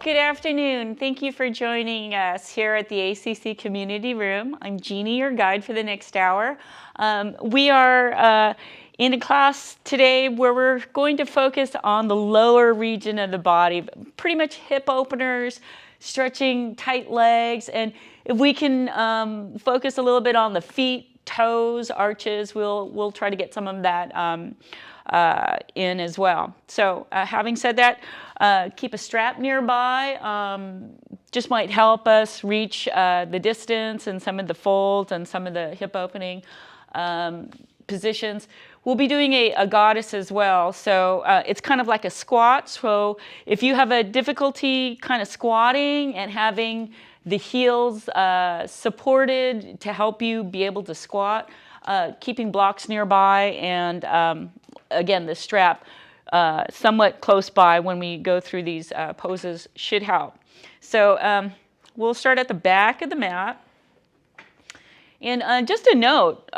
Good afternoon. Thank you for joining us here at the ACC Community Room. I'm Jeani, your guide for the next hour. We are in a class today where we're going to focus on the lower region of the body, pretty much hip openers, stretching tight legs, and if we can focus a little bit on the feet, toes, arches, we'll try to get some of that in as well. So having said that, keep a strap nearby. Just might help us reach the distance and some of the folds and some of the hip opening positions. We'll be doing a goddess as well. So it's kind of like a squat. So if you have a difficulty kind of squatting and having the heels supported to help you be able to squat, keeping blocks nearby and again, the strap. somewhat close by when we go through these poses should help. So we'll start at the back of the mat. And just a note,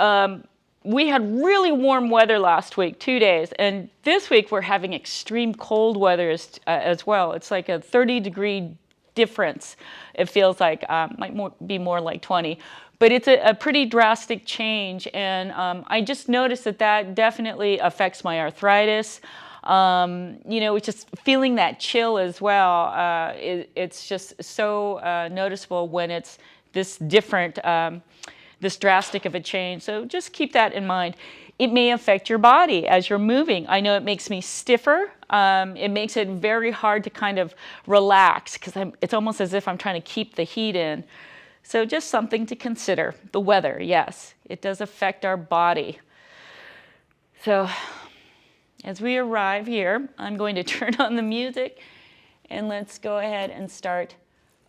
we had really warm weather last week, 2 days, and this week we're having extreme cold weather as well. It's like a 30-degree difference. It feels like, might be more like 20. But it's a pretty drastic change, and I just noticed that definitely affects my arthritis. It's just feeling that chill as well. It's just so noticeable when it's this different, this drastic of a change. So just keep that in mind. It may affect your body as you're moving. I know it makes me stiffer. It makes it very hard to kind of relax because it's almost as if I'm trying to keep the heat in. So just something to consider. The weather, yes, it does affect our body. So as we arrive here, I'm going to turn on the music and let's go ahead and start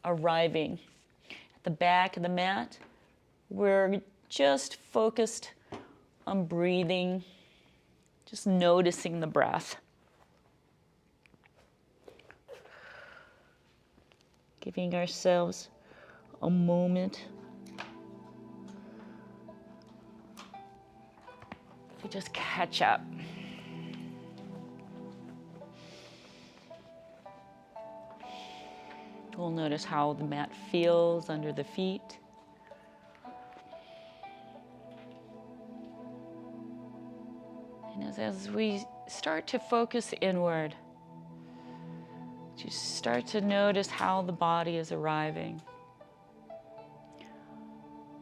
arriving. At the back of the mat, we're just focused on breathing, just noticing the breath. Giving ourselves a moment to just catch up. We'll notice how the mat feels under the feet. And as we start to focus inward, you start to notice how the body is arriving.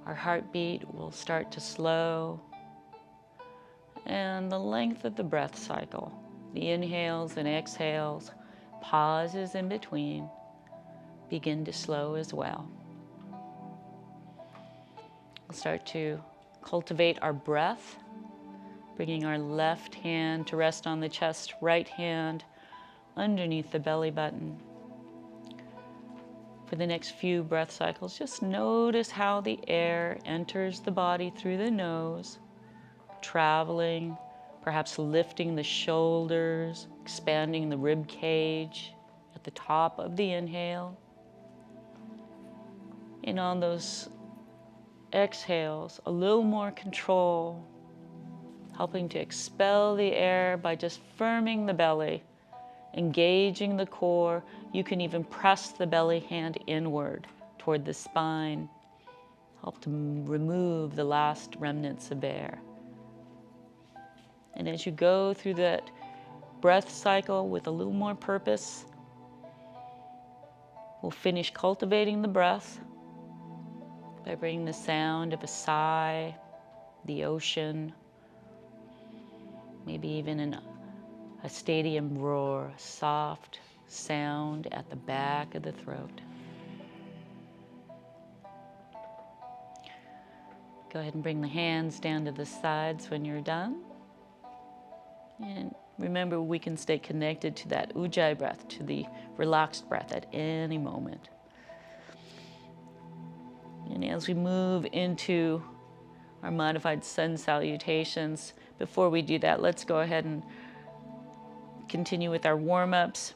Our heartbeat will start to slow, and the length of the breath cycle, the inhales and exhales, pauses in between, begin to slow as well. We'll start to cultivate our breath, bringing our left hand to rest on the chest, right hand underneath the belly button. For the next few breath cycles, just notice how the air enters the body through the nose, traveling, perhaps lifting the shoulders, expanding the rib cage at the top of the inhale. And on those exhales, a little more control, helping to expel the air by just firming the belly, engaging the core. You can even press the belly hand inward toward the spine. Help to remove the last remnants of air. And as you go through that breath cycle with a little more purpose, we'll finish cultivating the breath by bringing the sound of a sigh, the ocean, maybe even a stadium roar, a soft sound at the back of the throat. Go ahead and bring the hands down to the sides when you're done. And remember, we can stay connected to that ujjayi breath, to the relaxed breath at any moment. And as we move into our modified sun salutations, before we do that, let's go ahead and continue with our warm-ups.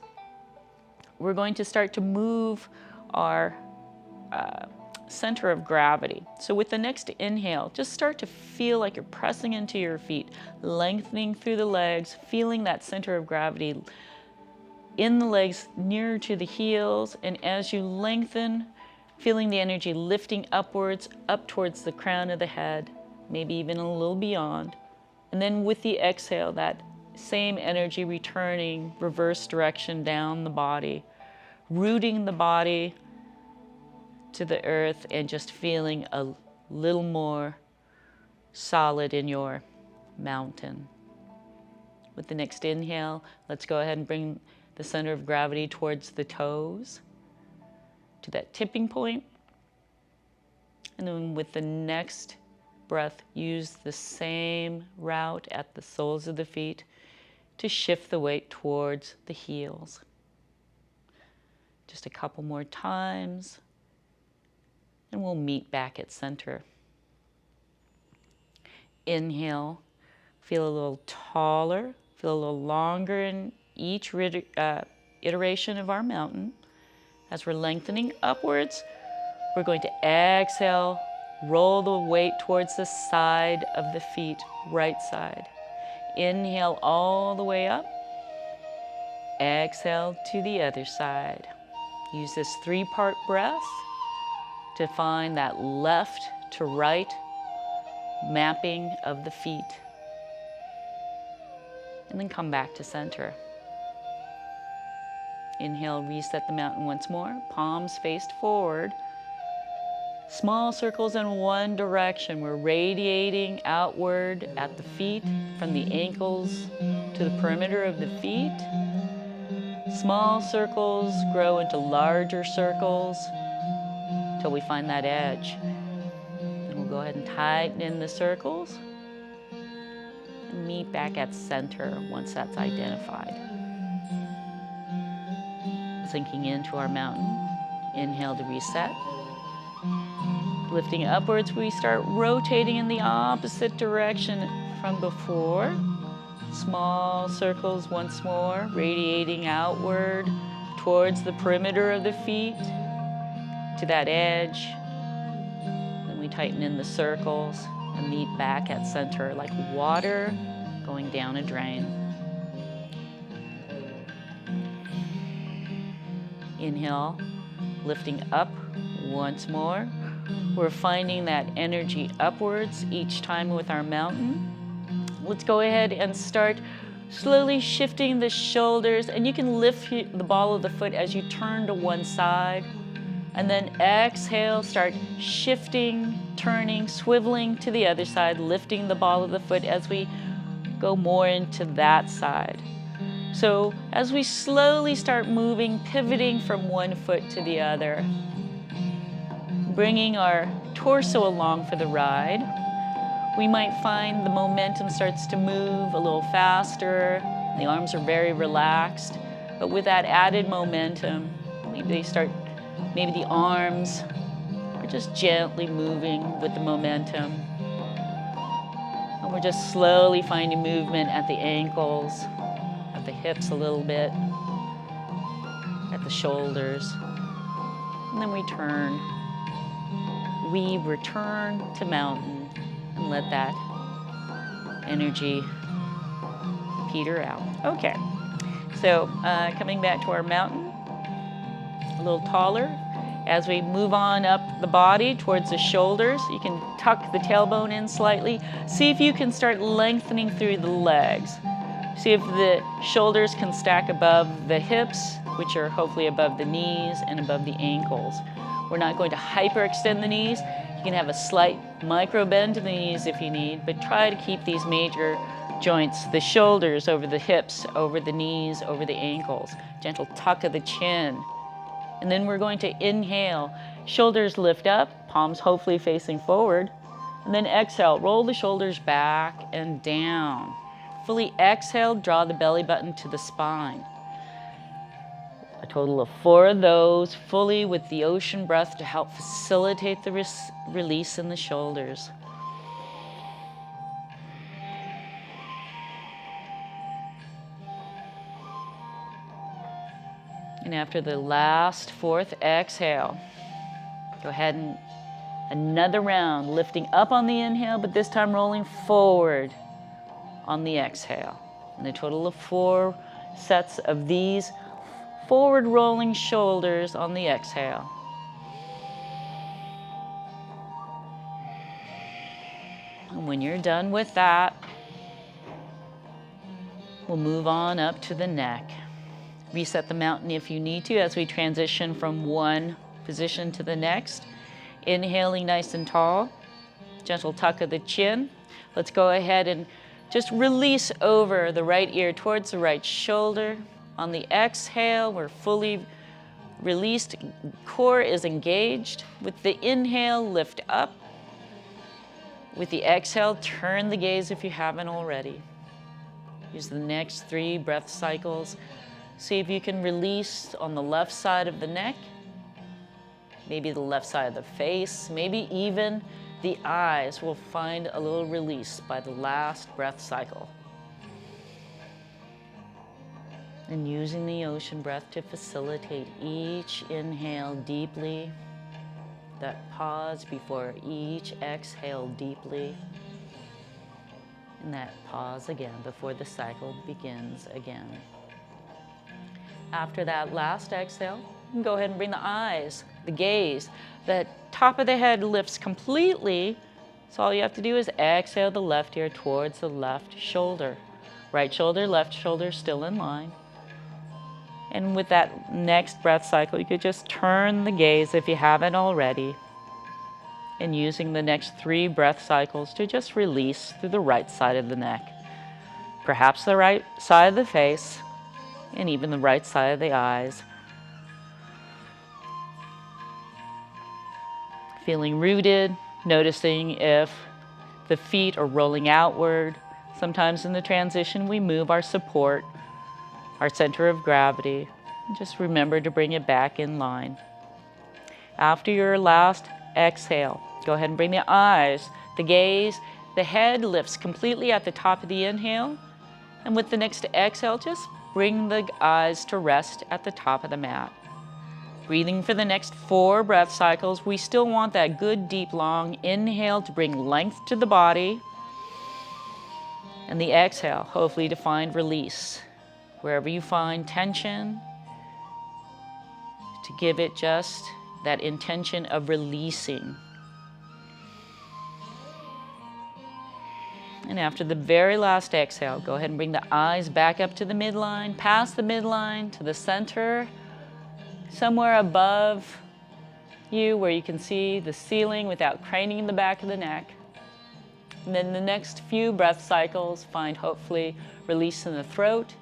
We're going to start to move our center of gravity. So with the next inhale, just start to feel like you're pressing into your feet, lengthening through the legs, feeling that center of gravity in the legs nearer to the heels. And as you lengthen, feeling the energy lifting upwards, up towards the crown of the head, maybe even a little beyond. And then with the exhale, that same energy returning reverse direction down the body, rooting the body to the earth and just feeling a little more solid in your mountain. With the next inhale, let's go ahead and bring the center of gravity towards the toes, to that tipping point. And then with the next breath, use the same route at the soles of the feet to shift the weight towards the heels. Just a couple more times, and we'll meet back at center. Inhale, feel a little taller, Feel a little longer in each iteration of our mountain. As we're lengthening upwards, we're going to exhale, roll the weight towards the side of the feet, right side. Inhale all the way up. Exhale to the other side. Use this 3-part breath to find that left to right mapping of the feet. And then come back to center. Inhale, reset the mountain once more. Palms faced forward. Small circles in one direction. We're radiating outward at the feet, from the ankles to the perimeter of the feet. Small circles grow into larger circles until we find that edge. Then we'll go ahead and tighten in the circles and meet back at center once that's identified. Sinking into our mountain. Inhale to reset. Lifting upwards, we start rotating in the opposite direction from before. Small circles once more, radiating outward towards the perimeter of the feet, to that edge. Then we tighten in the circles and meet back at center like water going down a drain. Inhale, lifting up once more. We're finding that energy upwards each time with our mountain. Let's go ahead and start slowly shifting the shoulders, and you can lift the ball of the foot as you turn to one side. And then exhale, start shifting, turning, swiveling to the other side, lifting the ball of the foot as we go more into that side. So as we slowly start moving, pivoting from one foot to the other, bringing our torso along for the ride, we might find the momentum starts to move a little faster. The arms are very relaxed, but with that added momentum, maybe the arms are just gently moving with the momentum. And we're just slowly finding movement at the ankles, at the hips a little bit, at the shoulders. And then we turn. We return to mountain and let that energy peter out. Okay, so coming back to our mountain, a little taller. As we move on up the body towards the shoulders, you can tuck the tailbone in slightly. See if you can start lengthening through the legs. See if the shoulders can stack above the hips, which are hopefully above the knees and above the ankles. We're not going to hyperextend the knees. You can have a slight micro bend to the knees if you need, but try to keep these major joints, the shoulders over the hips, over the knees, over the ankles. Gentle tuck of the chin. And then we're going to inhale. Shoulders lift up, palms hopefully facing forward. And then exhale, roll the shoulders back and down. Fully exhale, draw the belly button to the spine. A total of 4 of those, fully with the ocean breath to help facilitate the release in the shoulders. And after the last 4th exhale, go ahead and another round, lifting up on the inhale, but this time rolling forward on the exhale. And a total of 4 sets of these forward rolling shoulders on the exhale. And when you're done with that, we'll move on up to the neck. Reset the mountain if you need to as we transition from one position to the next. Inhaling nice and tall, gentle tuck of the chin. Let's go ahead and just release over the right ear towards the right shoulder. On the exhale, we're fully released. Core is engaged. With the inhale, lift up. With the exhale, turn the gaze if you haven't already. Use the next 3 breath cycles. See if you can release on the left side of the neck, maybe the left side of the face, maybe even the eyes will find a little release by the last breath cycle. And using the ocean breath to facilitate each inhale deeply, that pause before each exhale deeply, and that pause again before the cycle begins again. After that last exhale, you can go ahead and bring the eyes, the gaze, the top of the head lifts completely. So all you have to do is exhale the left ear towards the left shoulder. Right shoulder, left shoulder still in line. And with that next breath cycle, you could just turn the gaze if you haven't already. And using the next 3 breath cycles to just release through the right side of the neck. Perhaps the right side of the face, and even the right side of the eyes. Feeling rooted, noticing if the feet are rolling outward. Sometimes in the transition, we move our support, our center of gravity. Just remember to bring it back in line. After your last exhale, go ahead and bring the eyes, the gaze, the head lifts completely at the top of the inhale. And with the next exhale, just bring the eyes to rest at the top of the mat. Breathing for the next 4 breath cycles, we still want that good, deep, long inhale to bring length to the body. And the exhale, hopefully to find release. Wherever you find tension, to give it just that intention of releasing. And after the very last exhale, go ahead and bring the eyes back up to the midline, past the midline, to the center, somewhere above you where you can see the ceiling without craning the back of the neck. And then the next few breath cycles, find hopefully release in the throat,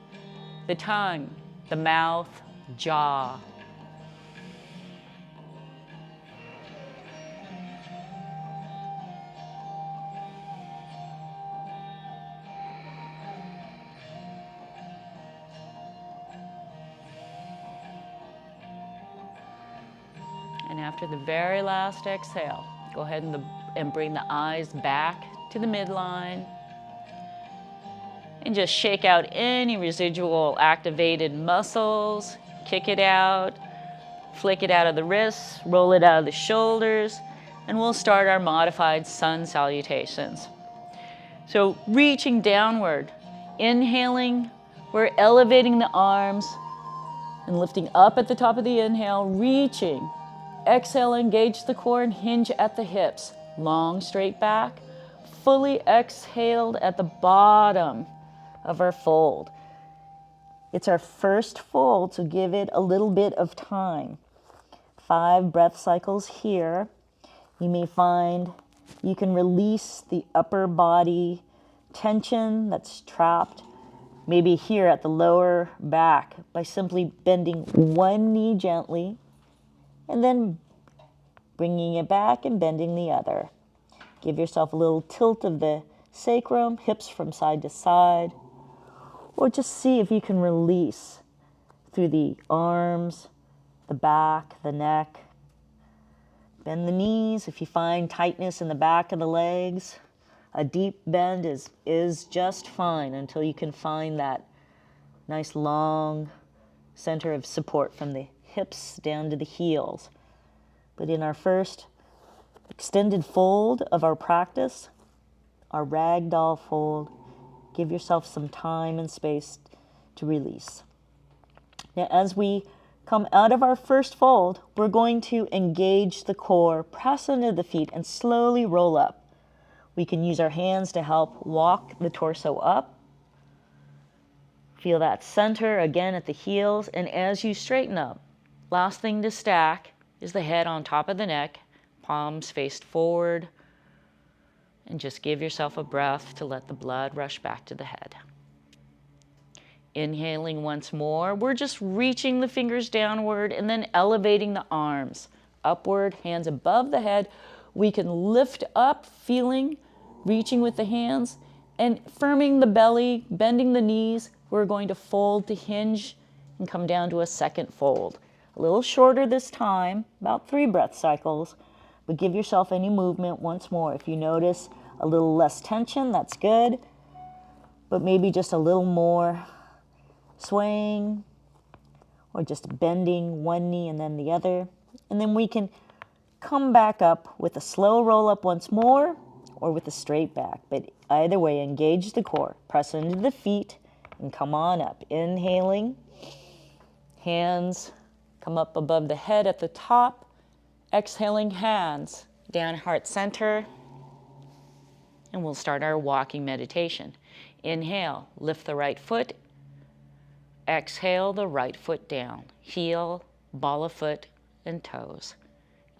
the tongue, the mouth, jaw. And after the very last exhale, go ahead and bring the eyes back to the midline. And just shake out any residual activated muscles. Kick it out, flick it out of the wrists, roll it out of the shoulders, and we'll start our modified sun salutations. So reaching downward, inhaling, we're elevating the arms and lifting up at the top of the inhale, reaching. Exhale, engage the core and hinge at the hips. Long, straight back. Fully exhaled at the bottom of our fold. It's our first fold, so give it a little bit of time. 5 breath cycles here. You may find you can release the upper body tension that's trapped, maybe here at the lower back, by simply bending one knee gently and then bringing it back and bending the other. Give yourself a little tilt of the sacrum, hips from side to side, or just see if you can release through the arms, the back, the neck. Bend the knees. If you find tightness in the back of the legs, a deep bend is just fine until you can find that nice long center of support from the hips down to the heels. But in our first extended fold of our practice, our ragdoll fold, give yourself some time and space to release. Now, as we come out of our first fold, we're going to engage the core, press into the feet, and slowly roll up. We can use our hands to help walk the torso up. Feel that center again at the heels, and as you straighten up, last thing to stack is the head on top of the neck, palms faced forward, and just give yourself a breath to let the blood rush back to the head. Inhaling once more, we're just reaching the fingers downward and then elevating the arms upward, hands above the head. We can lift up, feeling, reaching with the hands, and firming the belly, bending the knees. We're going to fold to hinge and come down to a second fold. A little shorter this time, about 3 breath cycles, but give yourself any movement once more. If you notice a little less tension, that's good, but maybe just a little more swaying, or just bending one knee and then the other. And then we can come back up with a slow roll up once more, or with a straight back. But either way, engage the core. Press into the feet and come on up. Inhaling, hands come up above the head at the top. Exhaling, hands down heart center. And we'll start our walking meditation. Inhale, lift the right foot. Exhale, the right foot down. Heel, ball of foot, and toes.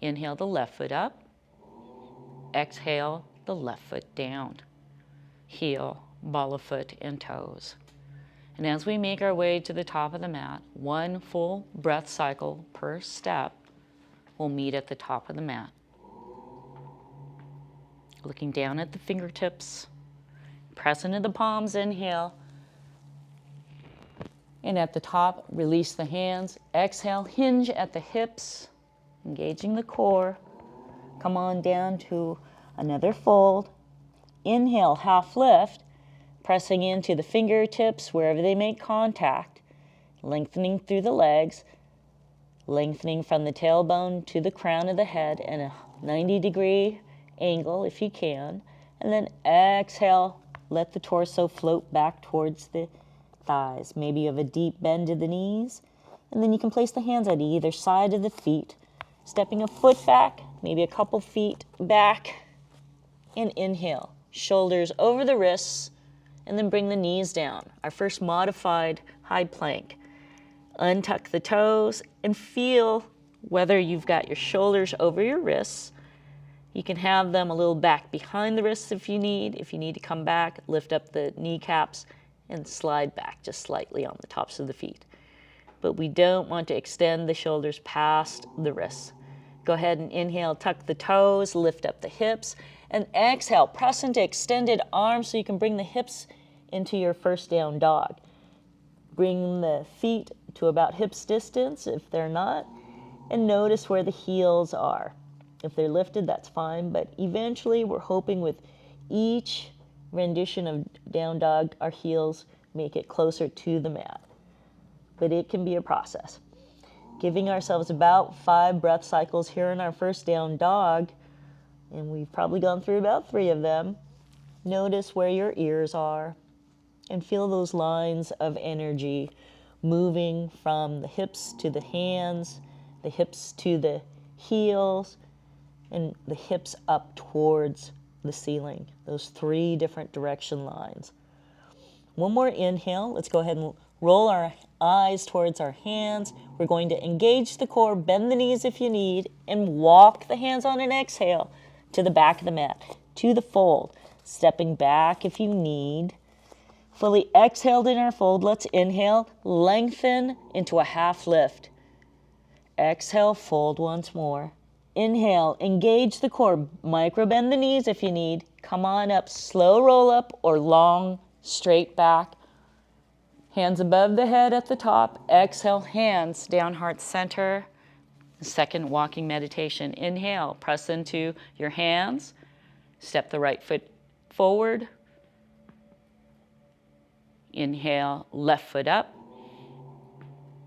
Inhale the left foot up. Exhale the left foot down. Heel, ball of foot, and toes. And as we make our way to the top of the mat, one full breath cycle per step will meet at the top of the mat. Looking down at the fingertips, press into the palms, inhale. And at the top, release the hands. Exhale, hinge at the hips, engaging the core. Come on down to another fold. Inhale, half lift, pressing into the fingertips wherever they make contact, lengthening through the legs, lengthening from the tailbone to the crown of the head in a 90-degree angle if you can. And then exhale, let the torso float back towards the thighs. Maybe you have a deep bend to the knees. And then you can place the hands at either side of the feet, stepping a foot back, maybe a couple feet back, and inhale. Shoulders over the wrists, and then bring the knees down. Our first modified high plank. Untuck the toes and feel whether you've got your shoulders over your wrists. You can have them a little back behind the wrists if you need. If you need to come back, lift up the kneecaps and slide back just slightly on the tops of the feet. But we don't want to extend the shoulders past the wrists. Go ahead and inhale, tuck the toes, lift up the hips, and exhale, press into extended arms so you can bring the hips into your first down dog. Bring the feet to about hips distance if they're not, and notice where the heels are. If they're lifted, that's fine, but eventually we're hoping with each rendition of down dog, our heels make it closer to the mat. But it can be a process. Giving ourselves about 5 breath cycles here in our first down dog, and we've probably gone through about 3 of them. Notice where your ears are and feel those lines of energy moving from the hips to the hands, the hips to the heels, and the hips up towards the ceiling. Those 3 different direction lines. One more inhale. Let's go ahead and roll our eyes towards our hands. We're going to engage the core, bend the knees if you need, and walk the hands on an exhale to the back of the mat, to the fold. Stepping back if you need. Fully exhaled in our fold. Let's inhale, lengthen into a half lift. Exhale, fold once more. Inhale, engage the core, micro bend the knees if you need. Come on up, slow roll up or long straight back. Hands above the head at the top. Exhale, hands down heart center. Second walking meditation. Inhale, press into your hands. Step the right foot forward. Inhale, left foot up.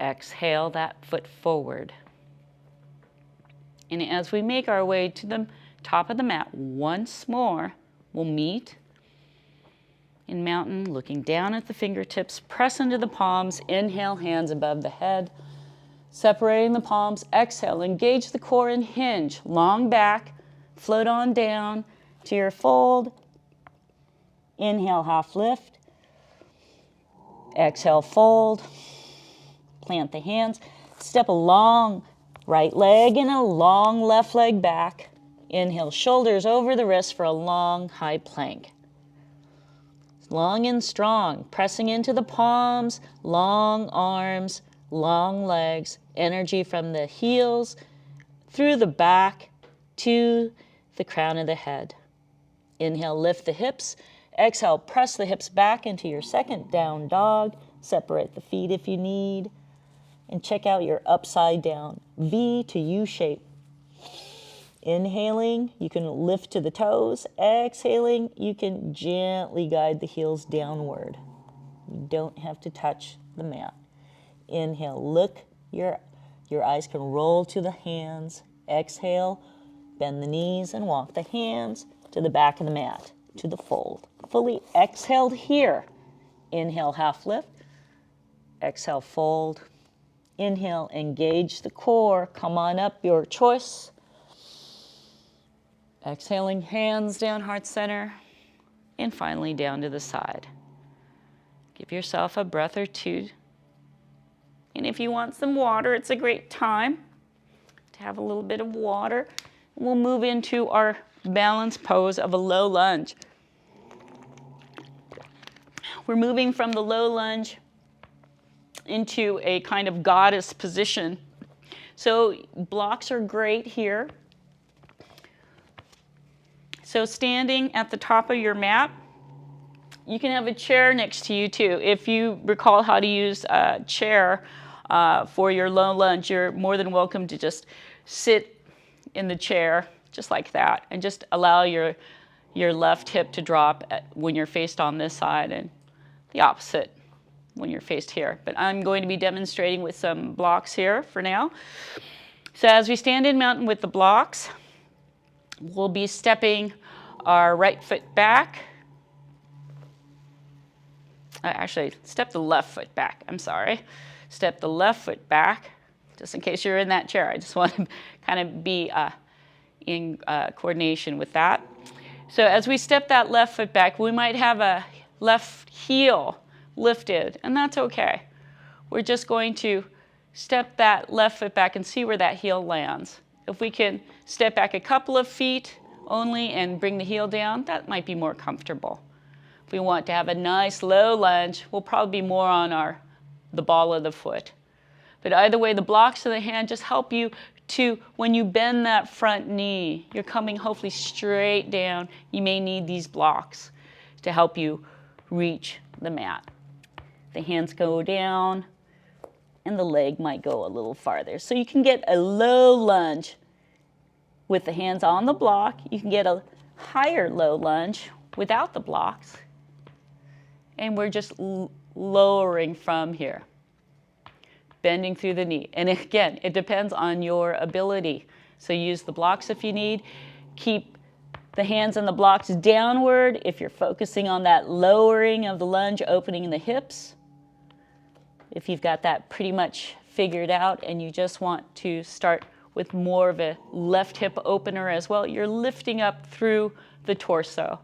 Exhale that foot forward. And as we make our way to the top of the mat once more, we'll meet in mountain, looking down at the fingertips, press into the palms, inhale, hands above the head, separating the palms, exhale, engage the core and hinge, long back, float on down to your fold, inhale, half lift, exhale, fold, plant the hands, step a long right leg and a long left leg back, inhale, shoulders over the wrists for a long high plank. Long and strong, pressing into the palms, long arms, long legs, energy from the heels through the back to the crown of the head. Inhale, lift the hips. Exhale, press the hips back into your second down dog. Separate the feet if you need. And check out your upside down V to U shape. Inhaling, you can lift to the toes. Exhaling, you can gently guide the heels downward. You don't have to touch the mat. Inhale, look, your eyes can roll to the hands. Exhale, bend the knees and walk the hands to the back of the mat, to the fold. Fully exhaled here. Inhale, half lift. Exhale, fold. Inhale, engage the core. Come on up, your choice. Exhaling, hands down, heart center. And finally, down to the side. Give yourself a breath or two. And if you want some water, it's a great time to have a little bit of water. We'll move into our balance pose of a low lunge. We're moving from the low lunge into a kind of goddess position. So blocks are great here. So standing at the top of your mat, you can have a chair next to you too. If you recall how to use a chair for your low lunge, you're more than welcome to just sit in the chair just like that and just allow your left hip to drop when you're faced on this side and the opposite when you're faced here. But I'm going to be demonstrating with some blocks here for now. So as we stand in mountain with the blocks, we'll be stepping our right foot back. Actually, step the left foot back. I'm sorry. Step the left foot back, just in case you're in that chair. I just want to kind of be in coordination with that. So as we step that left foot back, we might have a left heel lifted, and that's okay. We're just going to step that left foot back and see where that heel lands. If we can step back a couple of feet only and bring the heel down, that might be more comfortable. If we want to have a nice low lunge, we'll probably be more on the ball of the foot. But either way, the blocks of the hand just help you to, when you bend that front knee, you're coming hopefully straight down. You may need these blocks to help you reach the mat. The hands go down and the leg might go a little farther. So you can get a low lunge with the hands on the block. You can get a higher low lunge without the blocks. And we're just lowering from here, bending through the knee. And again, it depends on your ability. So use the blocks if you need. Keep the hands and the blocks downward if you're focusing on that lowering of the lunge, opening the hips. If you've got that pretty much figured out and you just want to start with more of a left hip opener as well, you're lifting up through the torso.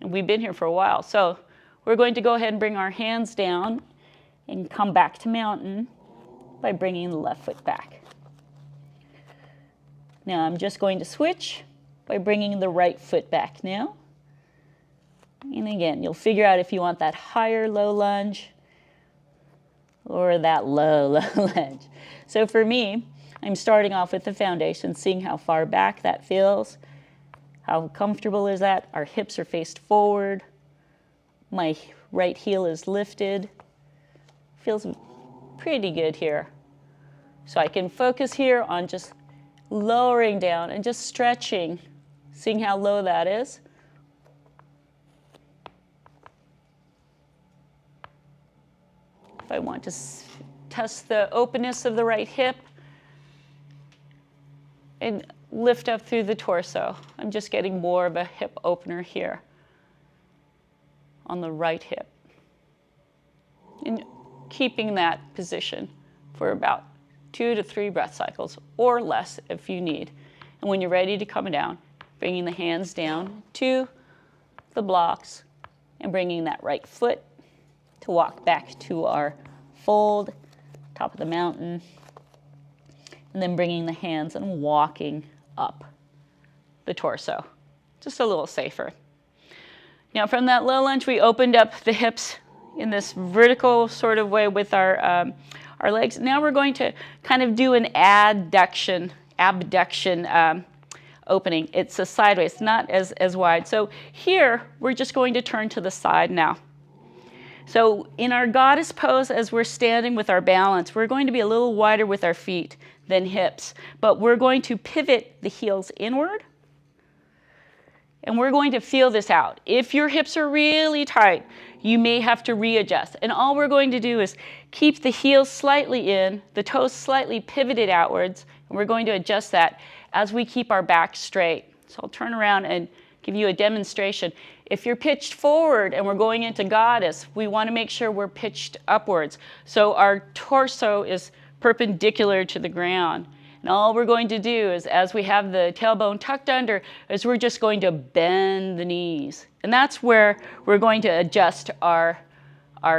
And we've been here for a while, so we're going to go ahead and bring our hands down and come back to mountain by bringing the left foot back. Now I'm just going to switch by bringing the right foot back now. And again, you'll figure out if you want that higher low lunge or that low lunge. So for me, I'm starting off with the foundation, seeing how far back that feels. How comfortable is that? Our hips are faced forward. My right heel is lifted. Feels pretty good here. So I can focus here on just lowering down and just stretching, seeing how low that is. If I want to test the openness of the right hip and lift up through the torso. I'm just getting more of a hip opener here on the right hip. And keeping that position for about 2 to 3 breath cycles or less if you need. And when you're ready to come down, bringing the hands down to the blocks and bringing that right foot to walk back to our fold, top of the mountain, and then bringing the hands and walking up the torso, just a little safer. Now from that low lunge, we opened up the hips in this vertical sort of way with our legs. Now we're going to kind of do an abduction opening. It's a sideways, not as wide. So here, we're just going to turn to the side now. So in our goddess pose, as we're standing with our balance, we're going to be a little wider with our feet than hips, but we're going to pivot the heels inward, And we're going to feel this out. If your hips are really tight, you may have to readjust. And all we're going to do is keep the heels slightly in, the toes slightly pivoted outwards, and we're going to adjust that as we keep our back straight. So I'll turn around and give you a demonstration. If you're pitched forward and we're going into goddess, we want to make sure we're pitched upwards. So our torso is perpendicular to the ground. And all we're going to do is, as we have the tailbone tucked under, is we're just going to bend the knees. And that's where we're going to adjust our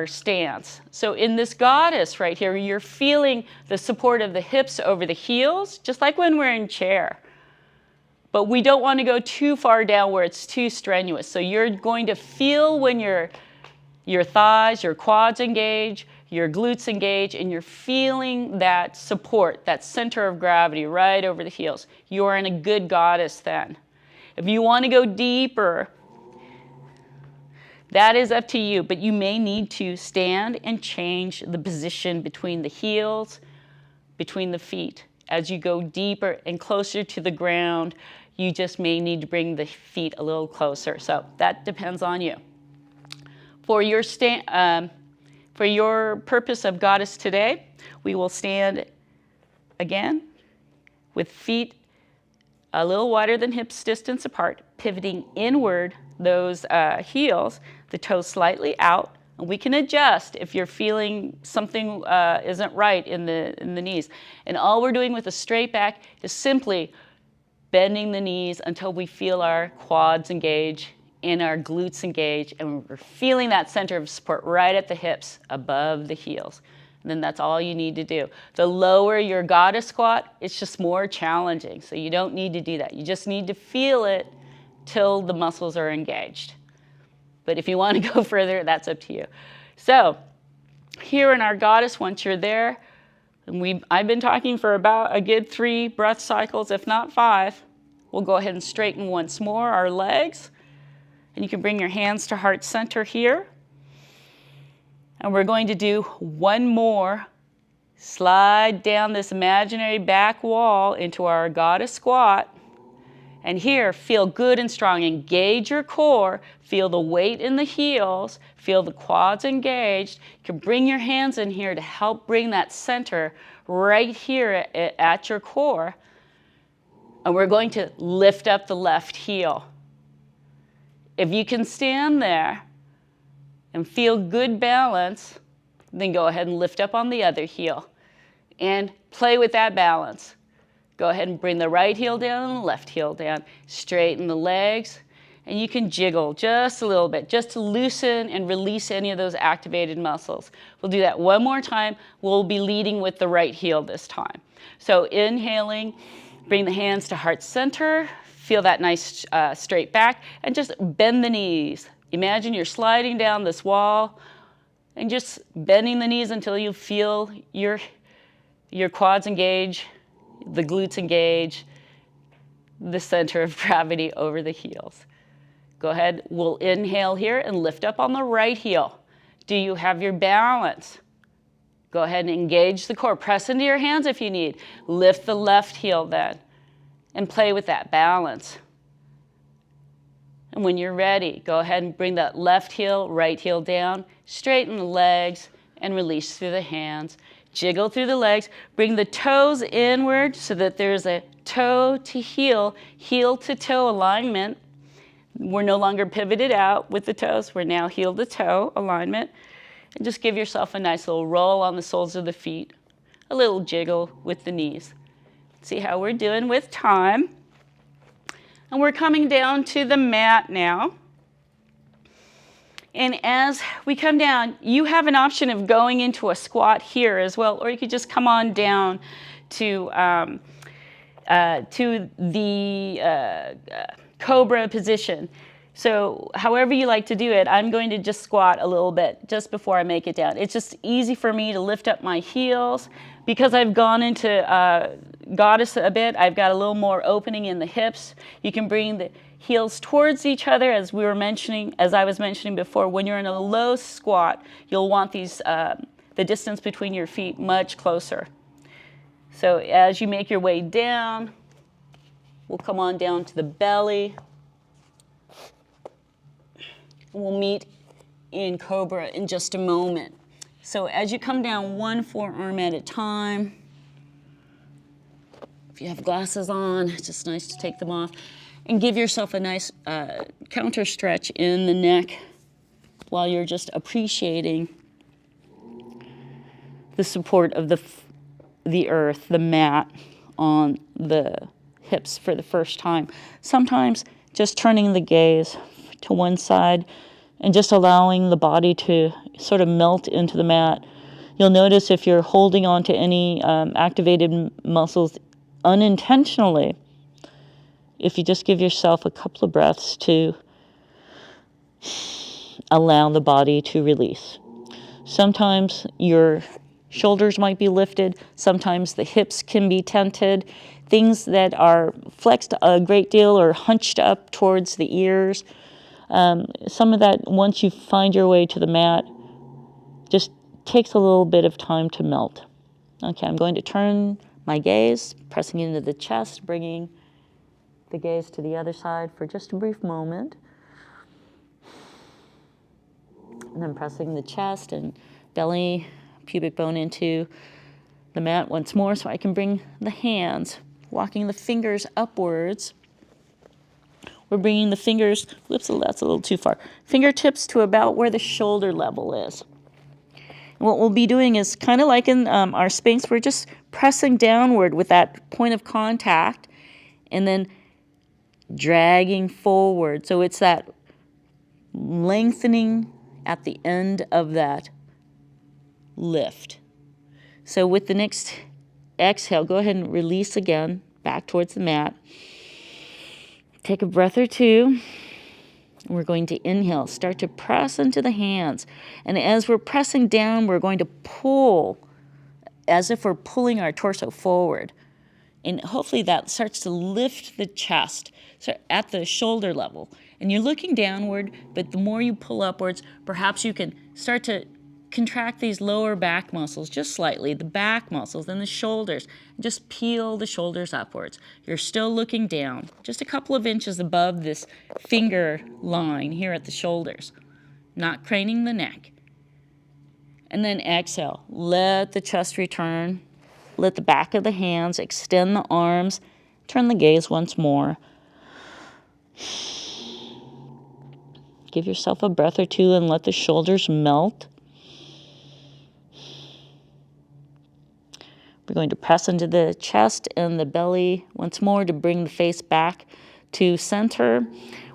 stance. So in this goddess right here, you're feeling the support of the hips over the heels, just like when we're in chair. But we don't want to go too far down where it's too strenuous. So you're going to feel when your thighs, your quads engage, your glutes engage, and you're feeling that support, that center of gravity right over the heels. You're in a good goddess then. If you want to go deeper, that is up to you, but you may need to stand and change the position between the heels, between the feet. As you go deeper and closer to the ground, you just may need to bring the feet a little closer. So that depends on you. For your purpose of goddess today, we will stand again with feet a little wider than hips distance apart, pivoting inward those heels, the toes slightly out. And we can adjust if you're feeling something isn't right in the knees. And all we're doing with a straight back is simply bending the knees until we feel our quads engage and our glutes engage, and we're feeling that center of support right at the hips above the heels. And then that's all you need to do. The lower your goddess squat, it's just more challenging. So you don't need to do that. You just need to feel it till the muscles are engaged. But if you want to go further, that's up to you. So here in our goddess, once you're there, and I've been talking for about a good 3 breath cycles, if not 5. We'll go ahead and straighten once more our legs. And you can bring your hands to heart center here. And we're going to do one more. Slide down this imaginary back wall into our goddess squat. And here, feel good and strong. Engage your core. Feel the weight in the heels. Feel the quads engaged. You can bring your hands in here to help bring that center right here at your core. And we're going to lift up the left heel. If you can stand there and feel good balance, then go ahead and lift up on the other heel and play with that balance. Go ahead and bring the right heel down and the left heel down. Straighten the legs, and you can jiggle just a little bit, just to loosen and release any of those activated muscles. We'll do that one more time. We'll be leading with the right heel this time. So inhaling, bring the hands to heart center. Feel that nice straight back, and just bend the knees. Imagine you're sliding down this wall and just bending the knees until you feel your quads engage, the glutes engage, the center of gravity over the heels. Go ahead, we'll inhale here and lift up on the right heel. Do you have your balance? Go ahead and engage the core. Press into your hands if you need. Lift the left heel then. And play with that balance. And when you're ready, go ahead and bring that left heel, right heel down, straighten the legs, and release through the hands. Jiggle through the legs, bring the toes inward so that there's a toe to heel to toe alignment. We're no longer pivoted out with the toes, we're now heel to toe alignment. And just give yourself a nice little roll on the soles of the feet, a little jiggle with the knees. See how we're doing with time. And we're coming down to the mat now. And as we come down, you have an option of going into a squat here as well, or you could just come on down to the cobra position. So however you like to do it, I'm going to just squat a little bit just before I make it down. It's just easy for me to lift up my heels. Because I've gone into goddess a bit, I've got a little more opening in the hips. You can bring the heels towards each other, as I was mentioning before. When you're in a low squat, you'll want the distance between your feet much closer. So as you make your way down, we'll come on down to the belly. We'll meet in Cobra in just a moment. So as you come down one forearm at a time, if you have glasses on, it's just nice to take them off, and give yourself a nice counter stretch in the neck while you're just appreciating the support of the earth, the mat on the hips for the first time. Sometimes just turning the gaze to one side and just allowing the body to sort of melt into the mat. You'll notice if you're holding on to any activated muscles unintentionally, if you just give yourself a couple of breaths to allow the body to release. Sometimes your shoulders might be lifted, sometimes the hips can be tented, things that are flexed a great deal or hunched up towards the ears. Some of that, once you find your way to the mat, just takes a little bit of time to melt. Okay, I'm going to turn my gaze, pressing into the chest, bringing the gaze to the other side for just a brief moment. And then pressing the chest and belly, pubic bone into the mat once more so I can bring the hands, walking the fingers upwards. We're bringing the fingers, whoops, that's a little too far, fingertips to about where the shoulder level is. And what we'll be doing is kind of like in our Sphinx, we're just pressing downward with that point of contact and then dragging forward. So it's that lengthening at the end of that lift. So with the next exhale, go ahead and release again back towards the mat. Take a breath or two. We're going to inhale, start to press into the hands. And as we're pressing down, we're going to pull as if we're pulling our torso forward. And hopefully that starts to lift the chest so at the shoulder level. And you're looking downward, but the more you pull upwards, perhaps you can start to contract these lower back muscles just slightly, the back muscles and the shoulders. Just peel the shoulders upwards. You're still looking down, just a couple of inches above this finger line here at the shoulders, not craning the neck. And then exhale, let the chest return, let the back of the hands, extend the arms, turn the gaze once more. Give yourself a breath or two and let the shoulders melt. We're going to press into the chest and the belly once more to bring the face back to center.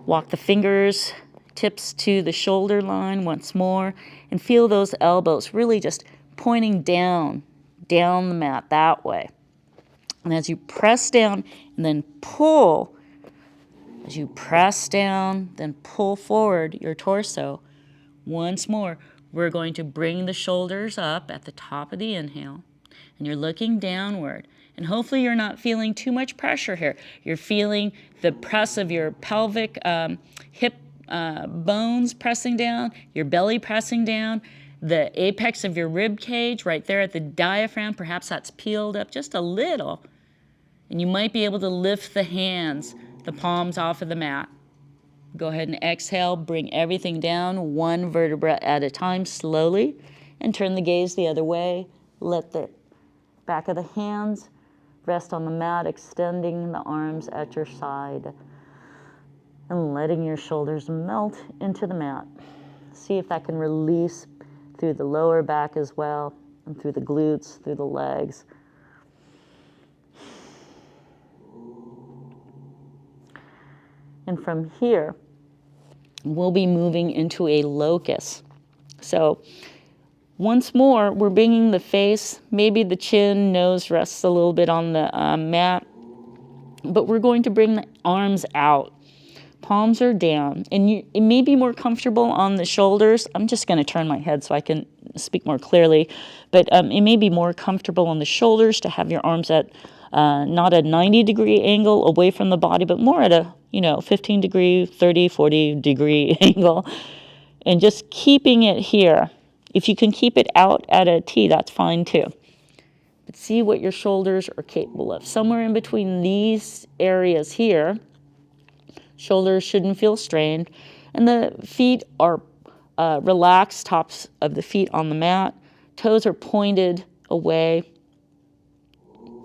Walk the fingers, tips to the shoulder line once more, and feel those elbows really just pointing down the mat that way. And as you press down and then pull, as you press down, then pull forward your torso. Once more, we're going to bring the shoulders up at the top of the inhale. And you're looking downward. And hopefully you're not feeling too much pressure here. You're feeling the press of your pelvic hip bones pressing down, your belly pressing down, the apex of your rib cage right there at the diaphragm. Perhaps that's peeled up just a little. And you might be able to lift the hands, the palms off of the mat. Go ahead and exhale, bring everything down one vertebra at a time slowly, and turn the gaze the other way. Let the back of the hands rest on the mat, extending the arms at your side and letting your shoulders melt into the mat. See if that can release through the lower back as well, and through the glutes, through the legs. And from here, we'll be moving into a locus. So once more, we're bringing the face, maybe the chin, nose rests a little bit on the mat, but we're going to bring the arms out. Palms are down, and it may be more comfortable on the shoulders. I'm just going to turn my head so I can speak more clearly, but it may be more comfortable on the shoulders to have your arms at not a 90-degree angle away from the body, but more at a 15-degree, 30, 40-degree angle, and just keeping it here. If you can keep it out at a T, that's fine too. But see what your shoulders are capable of. Somewhere in between these areas here, shoulders shouldn't feel strained. And the feet are relaxed, tops of the feet on the mat. Toes are pointed away.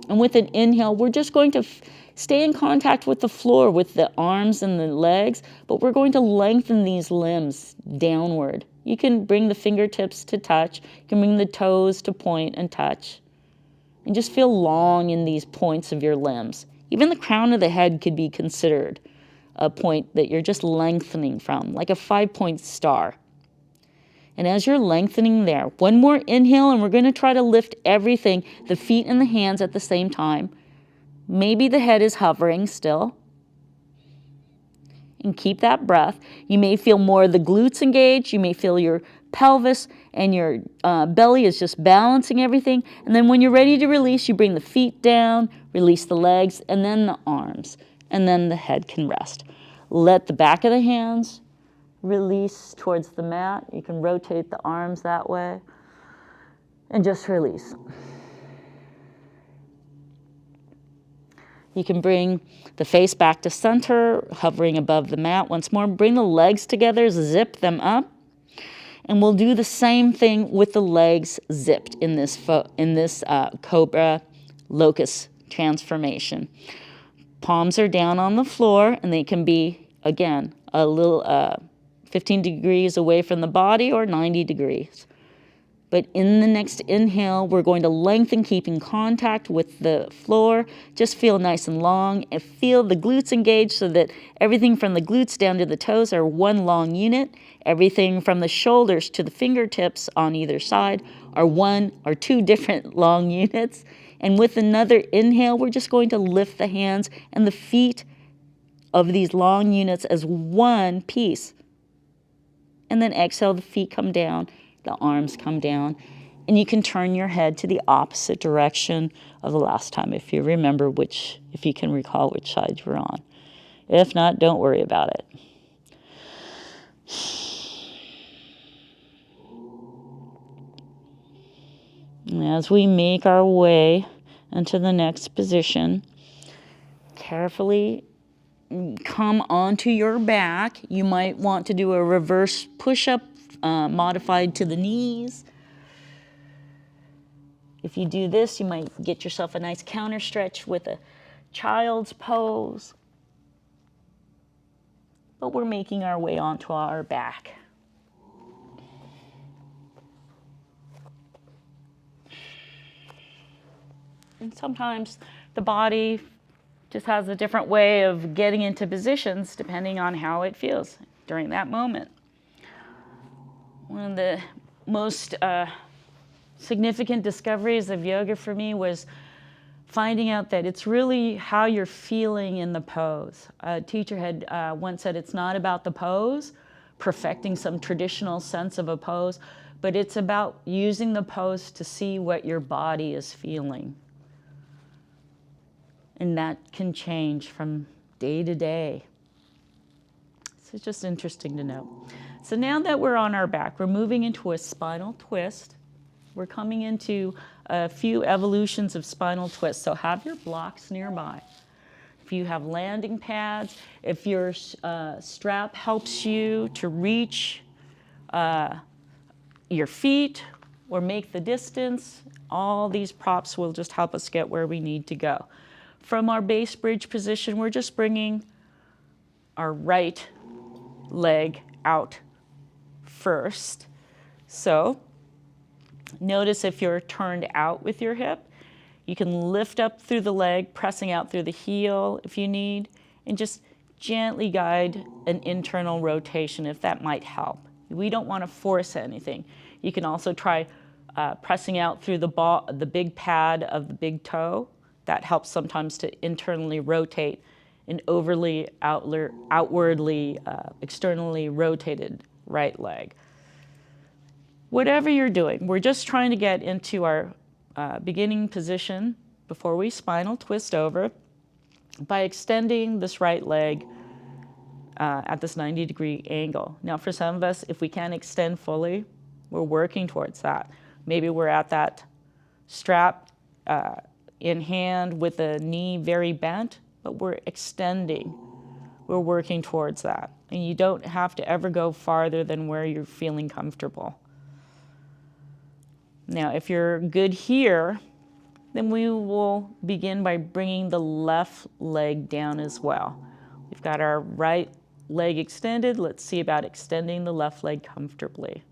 And with an inhale, we're just going to stay in contact with the floor with the arms and the legs, but we're going to lengthen these limbs downward. You can bring the fingertips to touch. You can bring the toes to point and touch. And just feel long in these points of your limbs. Even the crown of the head could be considered a point that you're just lengthening from, like a 5-point star. And as you're lengthening there, one more inhale, and we're going to try to lift everything, the feet and the hands at the same time. Maybe the head is hovering still. And keep that breath. You may feel more of the glutes engaged. You may feel your pelvis and your belly is just balancing everything. And then when you're ready to release, you bring the feet down, release the legs, and then the arms. And then the head can rest. Let the back of the hands release towards the mat. You can rotate the arms that way. And just release. You can bring the face back to center, hovering above the mat. Once more, bring the legs together, zip them up. And we'll do the same thing with the legs zipped in this Cobra Locust transformation. Palms are down on the floor, and they can be, again, a little 15 degrees away from the body or 90 degrees. But in the next inhale, we're going to lengthen, keeping contact with the floor. Just feel nice and long and feel the glutes engaged so that everything from the glutes down to the toes are one long unit. Everything from the shoulders to the fingertips on either side are one or two different long units. And with another inhale, we're just going to lift the hands and the feet of these long units as one piece. And then exhale, the feet come down. The arms come down, and you can turn your head to the opposite direction of the last time if you remember if you can recall which side you were on. If not, don't worry about it. And as we make our way into the next position, carefully come onto your back. You might want to do a reverse push-up modified to the knees. If you do this, you might get yourself a nice counter stretch with a child's pose. But we're making our way onto our back. And sometimes the body just has a different way of getting into positions depending on how it feels during that moment. One of the most significant discoveries of yoga for me was finding out that it's really how you're feeling in the pose. A teacher had once said it's not about the pose, perfecting some traditional sense of a pose, but it's about using the pose to see what your body is feeling. And that can change from day to day. So it's just interesting to know. So now that we're on our back, we're moving into a spinal twist. We're coming into a few evolutions of spinal twist. So have your blocks nearby. If you have landing pads, if your strap helps you to reach your feet or make the distance, all these props will just help us get where we need to go. From our base bridge position, we're just bringing our right leg out first. So notice if you're turned out with your hip, you can lift up through the leg, pressing out through the heel if you need, and just gently guide an internal rotation if that might help. We don't want to force anything. You can also try pressing out through the big pad of the big toe. That helps sometimes to internally rotate an overly outwardly, externally rotated right leg. Whatever you're doing, we're just trying to get into our beginning position before we spinal twist over by extending this right leg at this 90-degree angle. Now, for some of us, if we can't extend fully, we're working towards that. Maybe we're at that strap in hand with the knee very bent, but we're extending. we're working towards that. And you don't have to ever go farther than where you're feeling comfortable. Now, if you're good here, then we will begin by bringing the left leg down as well. We've got our right leg extended. Let's see about extending the left leg comfortably.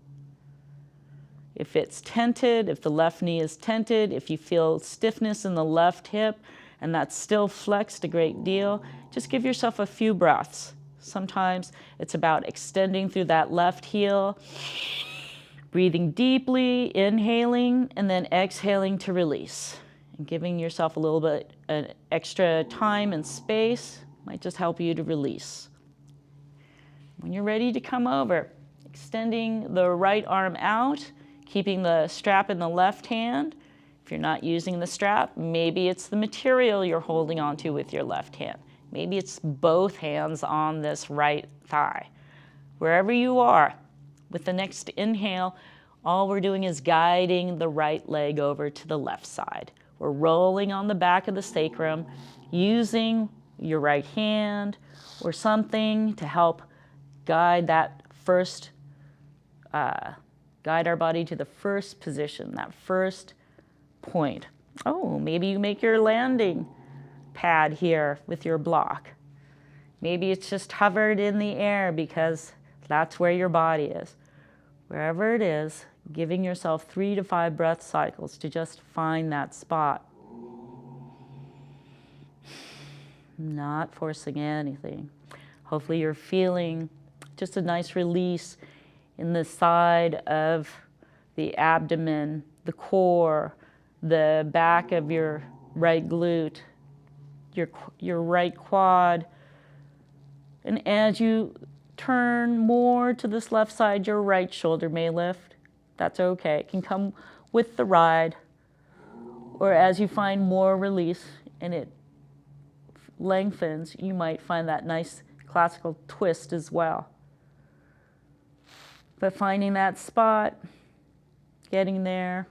If it's tented, if the left knee is tented, if you feel stiffness in the left hip and that's still flexed a great deal, just give yourself a few breaths. Sometimes it's about extending through that left heel, breathing deeply, inhaling, and then exhaling to release. And giving yourself a little bit an extra time and space might just help you to release. When you're ready to come over, extending the right arm out, keeping the strap in the left hand. If you're not using the strap, maybe it's the material you're holding onto with your left hand. Maybe it's both hands on this right thigh. Wherever you are, with the next inhale, all we're doing is guiding the right leg over to the left side. We're rolling on the back of the sacrum, using your right hand or something to help guide that first, guide our body to the first position, that first point. Oh, maybe you make your landing pad here with your block. Maybe it's just hovered in the air because that's where your body is. Wherever it is, giving yourself 3 to 5 breath cycles to just find that spot. Not forcing anything. Hopefully you're feeling just a nice release in the side of the abdomen, the core, the back of your right glute, your right quad. And as you turn more to this left side, your right shoulder may lift. That's okay. It can come with the ride. Or as you find more release and it lengthens, you might find that nice classical twist as well. But finding that spot, getting there.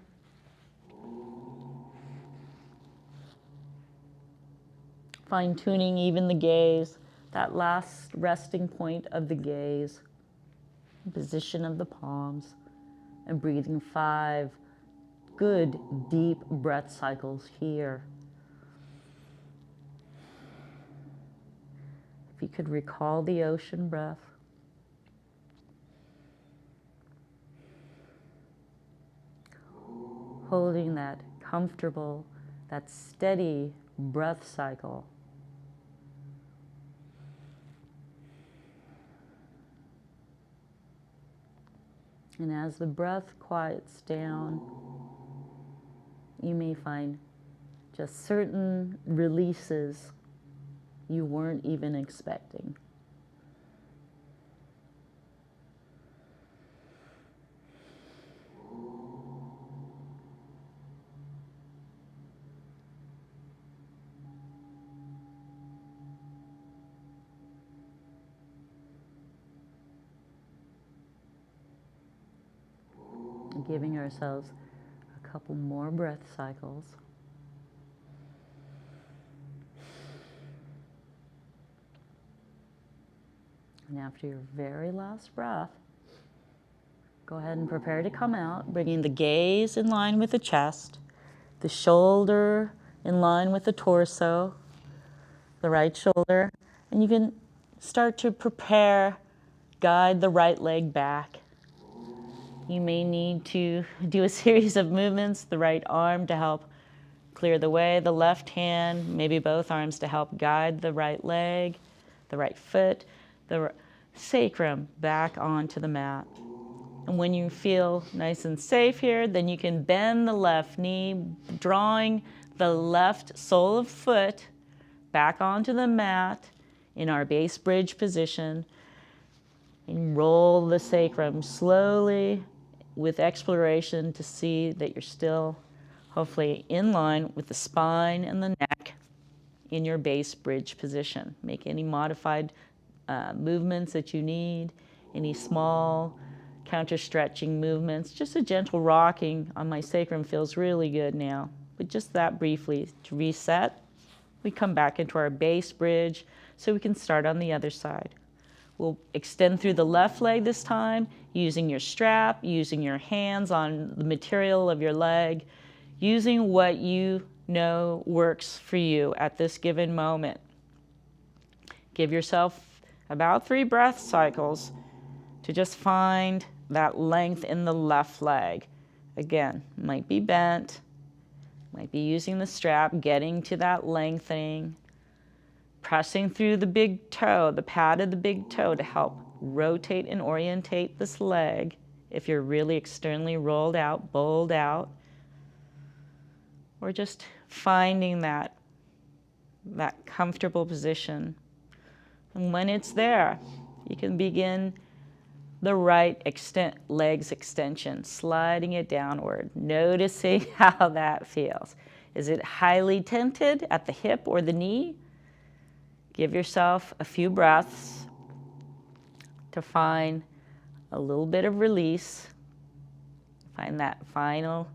Fine-tuning even the gaze, that last resting point of the gaze, position of the palms, and breathing 5 good deep breath cycles here. If you could recall the ocean breath. Holding that comfortable, that steady breath cycle. And as the breath quiets down, you may find just certain releases you weren't even expecting. Giving ourselves a couple more breath cycles. And after your very last breath, go ahead and prepare to come out, bringing the gaze in line with the chest, the shoulder in line with the torso, the right shoulder, and you can start to prepare, guide the right leg back. You may need to do a series of movements, the right arm to help clear the way, the left hand, maybe both arms to help guide the right leg, the right foot, the sacrum back onto the mat. And when you feel nice and safe here, then you can bend the left knee, drawing the left sole of foot back onto the mat in our base bridge position, and roll the sacrum slowly with exploration to see that you're still hopefully in line with the spine and the neck in your base bridge position. Make any modified movements that you need, any small counter stretching movements. Just a gentle rocking on my sacrum feels really good now, but just that briefly to reset. We come back into our base bridge so we can start on the other side. We'll extend through the left leg this time, using your strap, using your hands on the material of your leg, using what you know works for you at this given moment. Give yourself about 3 breath cycles to just find that length in the left leg. Again, might be bent, might be using the strap, getting to that lengthening, pressing through the big toe, the pad of the big toe to help rotate and orientate this leg if you're really externally rolled out, bowled out, or just finding that comfortable position. And when it's there, you can begin the right legs extension, sliding it downward, noticing how that feels. Is it highly tented at the hip or the knee? Give yourself a few breaths to find a little bit of release. Find that final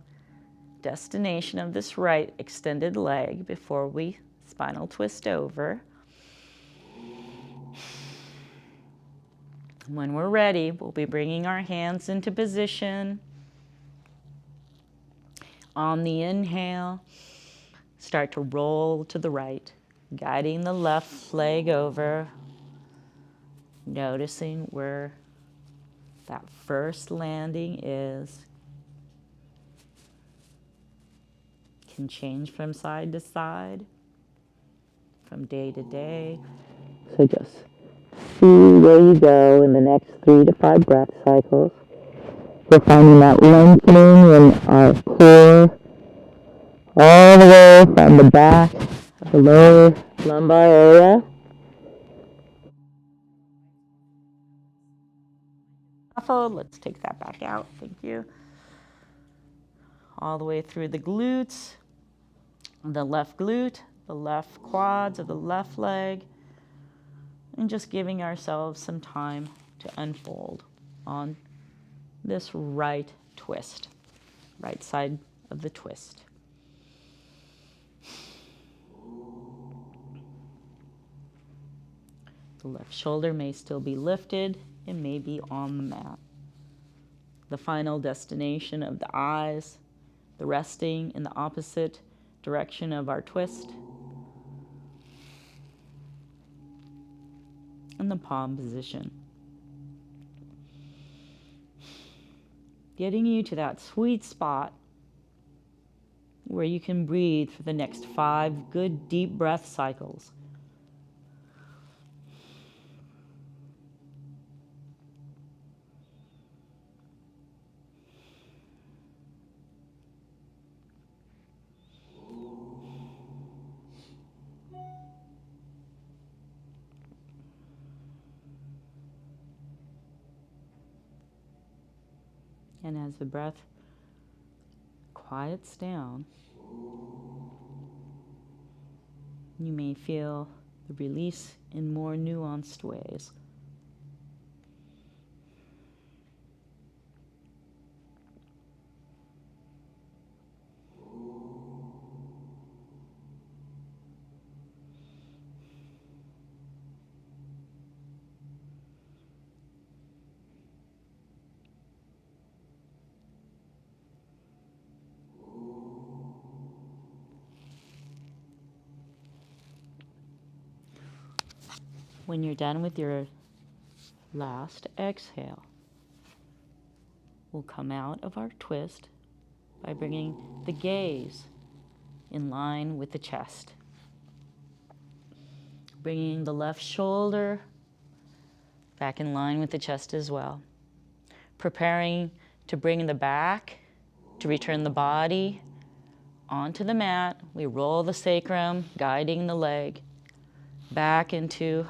destination of this right extended leg before we spinal twist over. When we're ready, we'll be bringing our hands into position. On the inhale, start to roll to the right, guiding the left leg over, noticing where that first landing is. Can change from side to side, from day to day. So just see where you go in the next 3 to 5 breath cycles. We're finding that lengthening in our core all the way from the back of the lower lumbar area. Let's take that back out. Thank you. All the way through the glutes, the left glute, the left quads of the left leg, and just giving ourselves some time to unfold on this right twist, right side of the twist. The left shoulder may still be lifted and may be on the mat. The final destination of the eyes, the resting in the opposite direction of our twist, and the palm position. Getting you to that sweet spot where you can breathe for the next 5 good deep breath cycles. And as the breath quiets down, you may feel the release in more nuanced ways. When you're done with your last exhale, we'll come out of our twist by bringing the gaze in line with the chest. Bringing the left shoulder back in line with the chest as well. Preparing to bring the back, to return the body onto the mat. We roll the sacrum, guiding the leg back into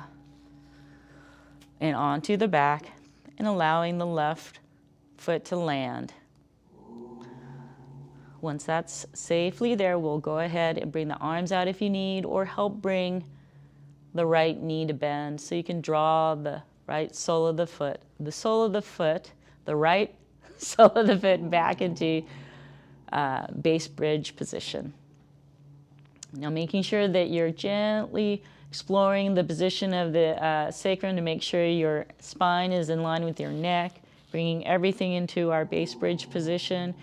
and onto the back, and allowing the left foot to land. Once that's safely there, we'll go ahead and bring the arms out if you need, or help bring the right knee to bend so you can draw the right sole of the foot, the right sole of the foot back into base bridge position. Now making sure that you're gently exploring the position of the sacrum to make sure your spine is in line with your neck, bringing everything into our base bridge position.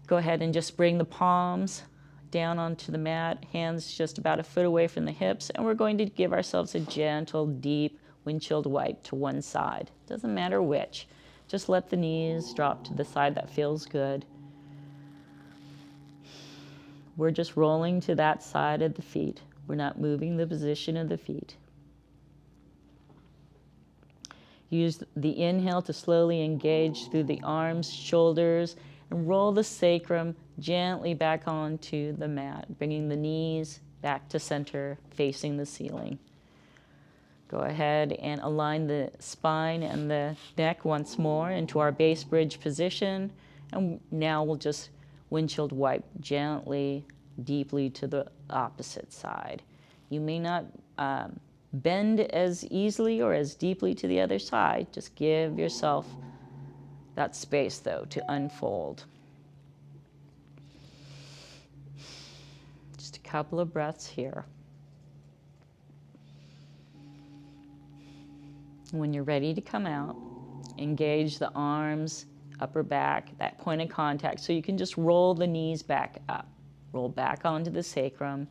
Go ahead and just bring the palms down onto the mat, hands just about a foot away from the hips, and we're going to give ourselves a gentle, deep windshield wipe to one side. Doesn't matter which. Just let the knees drop to the side that feels good. We're just rolling to that side of the feet. We're not moving the position of the feet. Use the inhale to slowly engage through the arms, shoulders, and roll the sacrum gently back onto the mat, bringing the knees back to center, facing the ceiling. Go ahead and align the spine and the neck once more into our base bridge position. And now we'll just windshield wipe gently, deeply to the opposite side. You may not bend as easily or as deeply to the other side. Just give yourself that space, though, to unfold. Just a couple of breaths here. When you're ready to come out, engage the arms, upper back, that point of contact, so you can just roll the knees back up. Roll back onto the sacrum,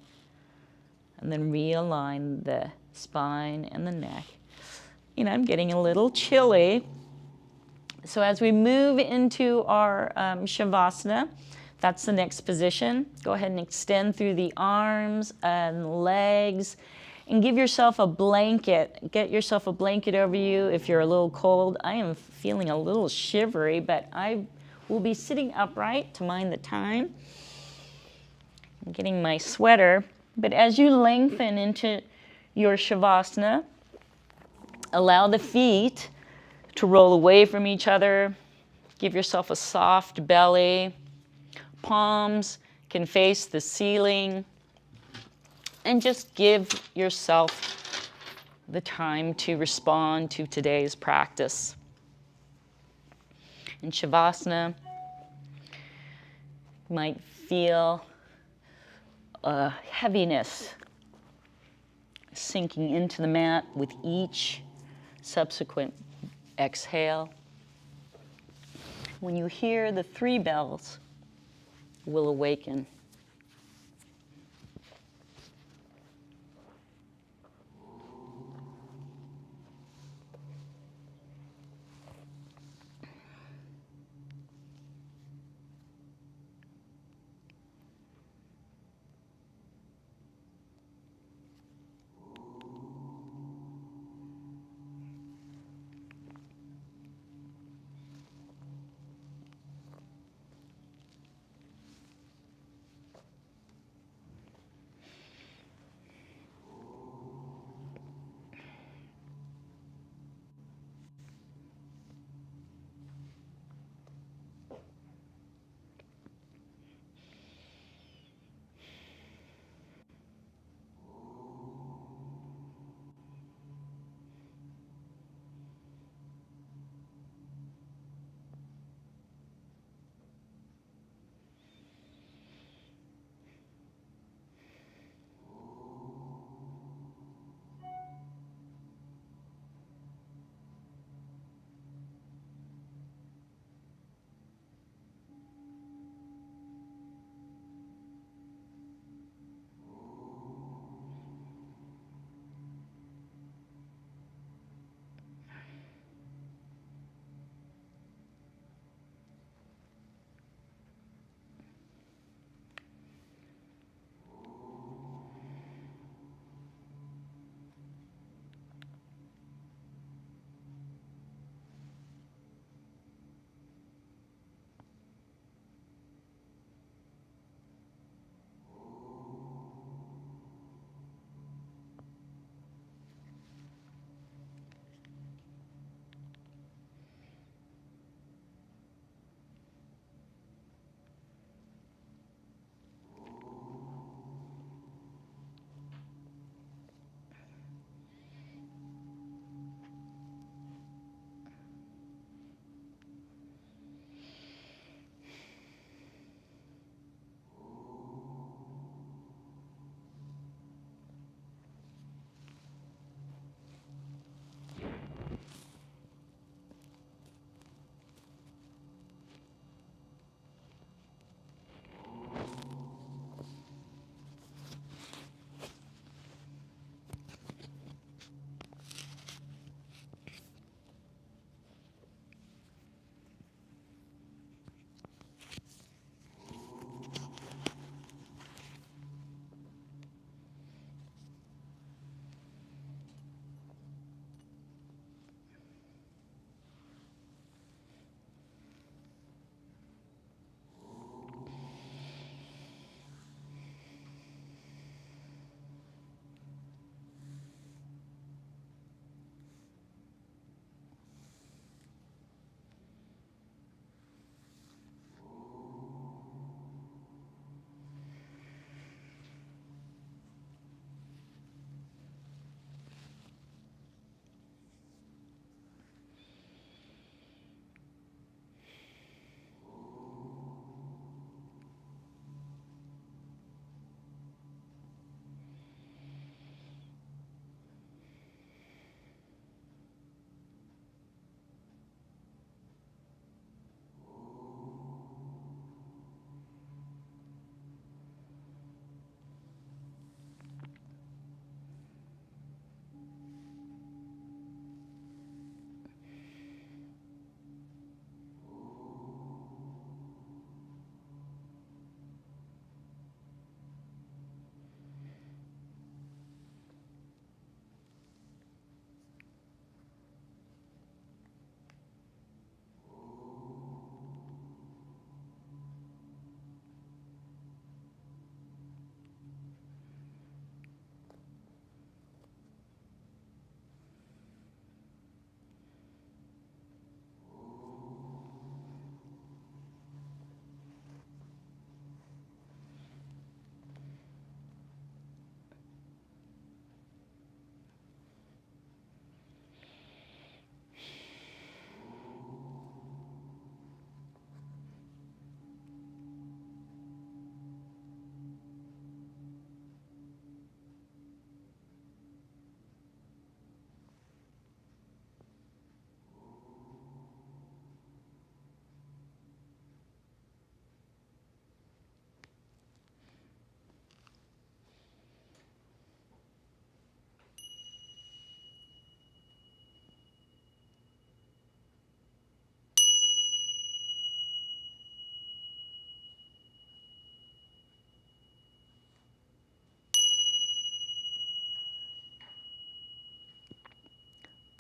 and then realign the spine and the neck. You know, I'm getting a little chilly. So as we move into our Shavasana, that's the next position. Go ahead and extend through the arms and legs, and give yourself a blanket. Get yourself a blanket over you if you're a little cold. I am feeling a little shivery, but I will be sitting upright to mind the time. I'm getting my sweater. But as you lengthen into your Shavasana, allow the feet to roll away from each other. Give yourself a soft belly. Palms can face the ceiling. And just give yourself the time to respond to today's practice. In Shavasana, you might feel a heaviness sinking into the mat with each subsequent exhale. When you hear the 3 bells, will awaken.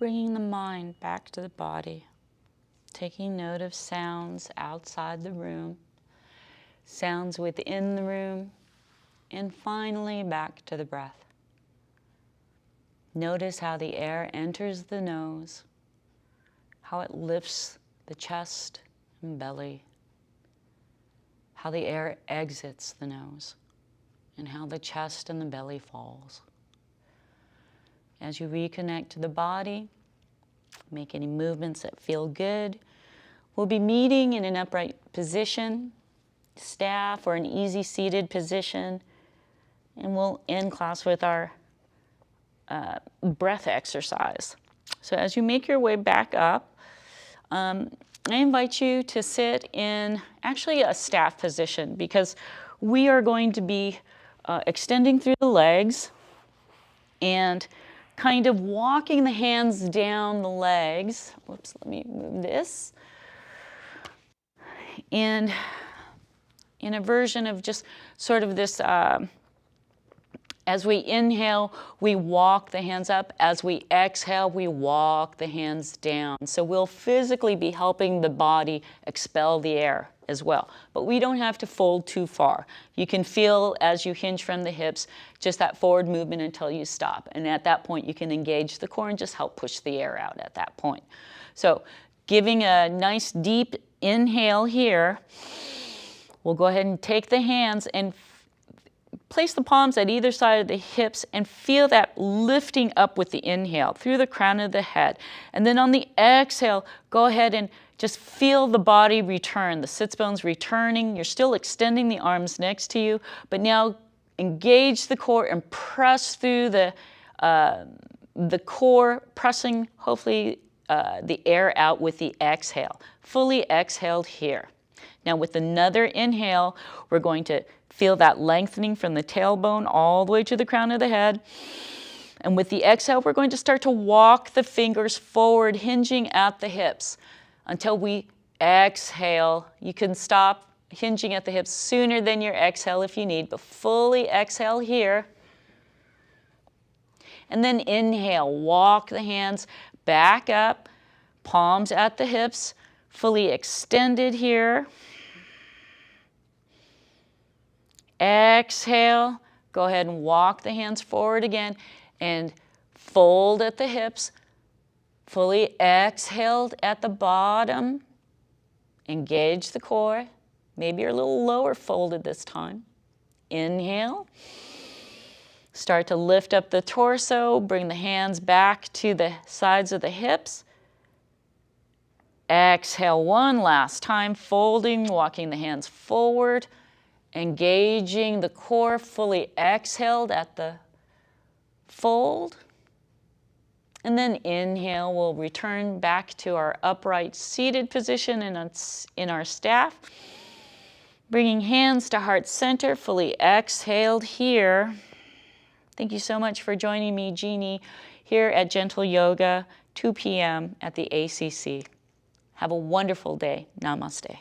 bringing the mind back to the body, taking note of sounds outside the room, sounds within the room, and finally back to the breath. Notice how the air enters the nose, how it lifts the chest and belly, how the air exits the nose, and how the chest and the belly falls. As you reconnect to the body, make any movements that feel good. We'll be meeting in an upright position, staff, or an easy seated position, and we'll end class with our breath exercise. So as you make your way back up, I invite you to sit in actually a staff position, because we are going to be extending through the legs and kind of walking the hands down the legs. Whoops, let me move this. And in a version of just sort of this, as we inhale, we walk the hands up. As we exhale, we walk the hands down. So we'll physically be helping the body expel the air as well. But we don't have to fold too far. You can feel as you hinge from the hips, just that forward movement until you stop. And at that point, you can engage the core and just help push the air out at that point. So giving a nice deep inhale here, we'll go ahead and take the hands and place the palms at either side of the hips and feel that lifting up with the inhale through the crown of the head. And then on the exhale, go ahead and just feel the body return, the sits bones returning. You're still extending the arms next to you, but now engage the core and press through the core, pressing hopefully the air out with the exhale. Fully exhaled here. Now with another inhale, we're going to feel that lengthening from the tailbone all the way to the crown of the head. And with the exhale, we're going to start to walk the fingers forward, hinging at the hips until we exhale. You can stop hinging at the hips sooner than your exhale if you need, but fully exhale here. And then inhale, walk the hands back up, palms at the hips, fully extended here. Exhale, go ahead and walk the hands forward again and fold at the hips, fully exhaled at the bottom, engage the core, maybe you're a little lower folded this time. Inhale, start to lift up the torso, bring the hands back to the sides of the hips. Exhale one last time, folding, walking the hands forward, engaging the core, fully exhaled at the fold. And then inhale, we'll return back to our upright seated position in our staff. Bringing hands to heart center, fully exhaled here. Thank you so much for joining me, Jeani, here at Gentle Yoga, 2 p.m. at the ACC. Have a wonderful day. Namaste.